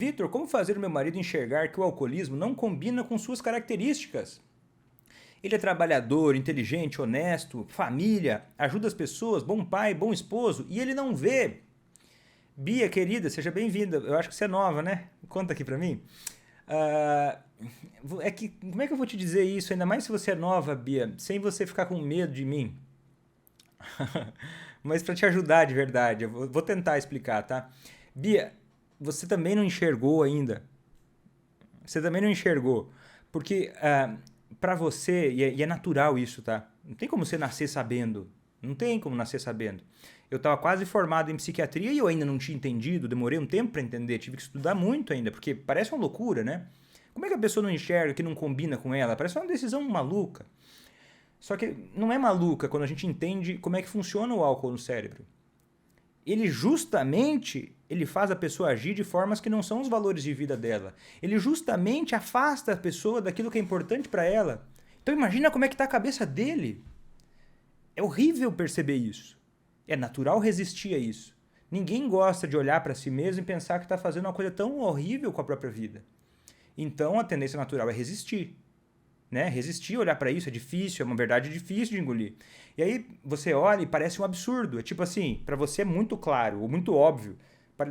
Vitor, como fazer o meu marido enxergar que o alcoolismo não combina com suas características? Ele é trabalhador, inteligente, honesto, família, ajuda as pessoas, bom pai, bom esposo, e ele não vê. Bia, querida, seja bem-vinda. Eu acho que você é nova, né? Conta aqui pra mim. Ah, como é que eu vou te dizer isso? Ainda mais se você é nova, Bia, sem você ficar com medo de mim. Mas pra te ajudar de verdade, eu vou tentar explicar, tá? Bia, você também não enxergou ainda. Você também não enxergou. Porque pra você, e é natural isso, tá? Não tem como você nascer sabendo. Não tem como nascer sabendo. Eu estava quase formado em psiquiatria e eu ainda não tinha entendido, demorei um tempo para entender, tive que estudar muito ainda, porque parece uma loucura, né? Como é que a pessoa não enxerga que não combina com ela? Parece uma decisão maluca. Só que não é maluca quando a gente entende como é que funciona o álcool no cérebro. Ele faz a pessoa agir de formas que não são os valores de vida dela. Ele justamente afasta a pessoa daquilo que é importante para ela. Então imagina como é que está a cabeça dele. É horrível perceber isso. É natural resistir a isso. Ninguém gosta de olhar para si mesmo e pensar que está fazendo uma coisa tão horrível com a própria vida. Então a tendência natural é resistir. Né? Resistir, olhar para isso é difícil, é uma verdade difícil de engolir. E aí você olha e parece um absurdo. É tipo assim, para você é muito claro ou muito óbvio.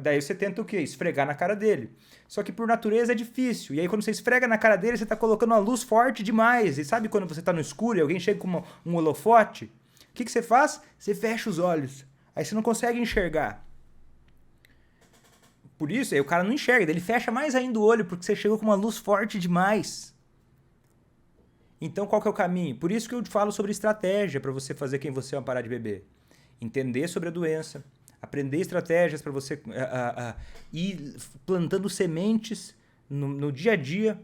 Daí você tenta o quê? Esfregar na cara dele. Só que por natureza é difícil. E aí quando você esfrega na cara dele, você está colocando uma luz forte demais. E sabe quando você está no escuro e alguém chega com um holofote? O que você faz? Você fecha os olhos. Aí você não consegue enxergar. Por isso, aí o cara não enxerga. Ele fecha mais ainda o olho porque você chegou com uma luz forte demais. Então, qual que é o caminho? Por isso que eu te falo sobre estratégia para você fazer quem você é parar de beber. Entender sobre a doença, aprender estratégias para você ir plantando sementes no dia a dia,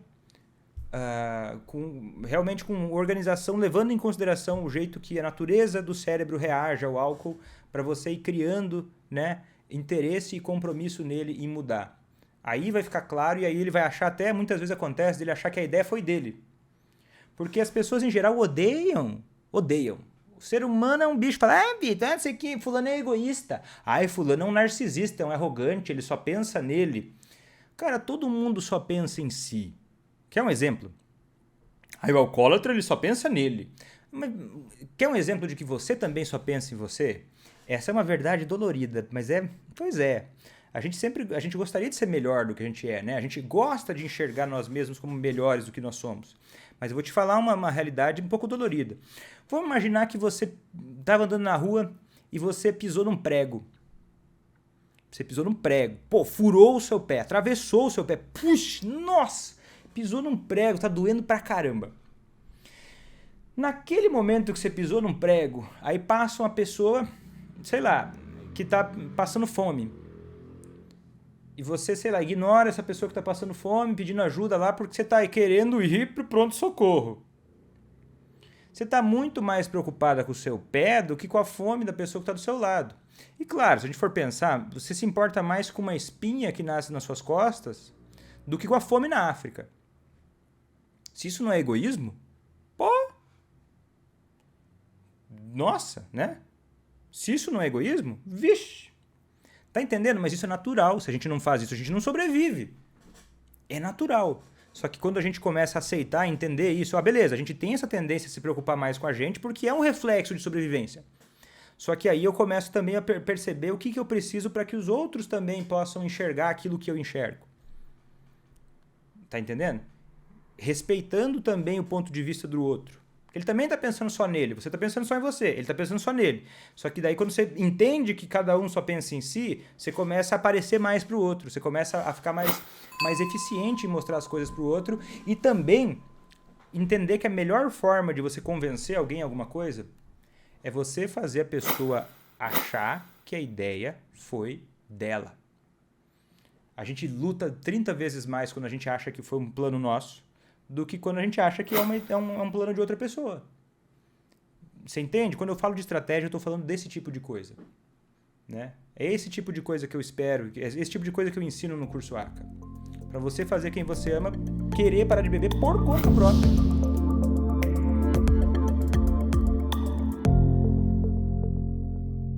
realmente com organização, levando em consideração o jeito que a natureza do cérebro reage ao álcool, para você ir criando, né, interesse e compromisso nele em mudar. Aí vai ficar claro e aí ele vai achar, até muitas vezes acontece, dele achar que a ideia foi dele. Porque as pessoas, em geral, odeiam. O ser humano é um bicho. Fala, Vitor, não sei o que, fulano é egoísta. Fulano é um narcisista, é um arrogante, ele só pensa nele. Cara, todo mundo só pensa em si. Quer um exemplo? O alcoólatra, ele só pensa nele. Mas, quer um exemplo de que você também só pensa em você? Essa é uma verdade dolorida, mas pois é. A gente gostaria de ser melhor do que a gente é, né? A gente gosta de enxergar nós mesmos como melhores do que nós somos. Mas eu vou te falar uma realidade um pouco dolorida. Vamos imaginar que você estava andando na rua e você pisou num prego. Você pisou num prego. Pô, furou o seu pé, atravessou o seu pé. Puxa, nossa! Pisou num prego, tá doendo pra caramba. Naquele momento que você pisou num prego, aí passa uma pessoa, sei lá, que tá passando fome. E você, sei lá, ignora essa pessoa que está passando fome, pedindo ajuda lá, porque você está querendo ir para o pronto-socorro. Você está muito mais preocupada com o seu pé do que com a fome da pessoa que está do seu lado. E claro, se a gente for pensar, você se importa mais com uma espinha que nasce nas suas costas do que com a fome na África. Se isso não é egoísmo, pô! Nossa, né? Se isso não é egoísmo, vixe! Tá entendendo? Mas isso é natural. Se a gente não faz isso, a gente não sobrevive. É natural. Só que quando a gente começa a aceitar, entender isso, beleza, a gente tem essa tendência a se preocupar mais com a gente porque é um reflexo de sobrevivência. Só que aí eu começo também a perceber o que eu preciso para que os outros também possam enxergar aquilo que eu enxergo. Tá entendendo? Respeitando também o ponto de vista do outro. Ele também está pensando só nele, você está pensando só em você, ele está pensando só nele. Só que daí quando você entende que cada um só pensa em si, você começa a aparecer mais para o outro, você começa a ficar mais eficiente em mostrar as coisas para o outro e também entender que a melhor forma de você convencer alguém a alguma coisa é você fazer a pessoa achar que a ideia foi dela. A gente luta 30 vezes mais quando a gente acha que foi um plano nosso do que quando a gente acha que é um plano de outra pessoa. Você entende? Quando eu falo de estratégia, eu estou falando desse tipo de coisa. Né? É esse tipo de coisa que eu espero, é esse tipo de coisa que eu ensino no curso Arca. Para você fazer quem você ama, querer parar de beber por conta própria.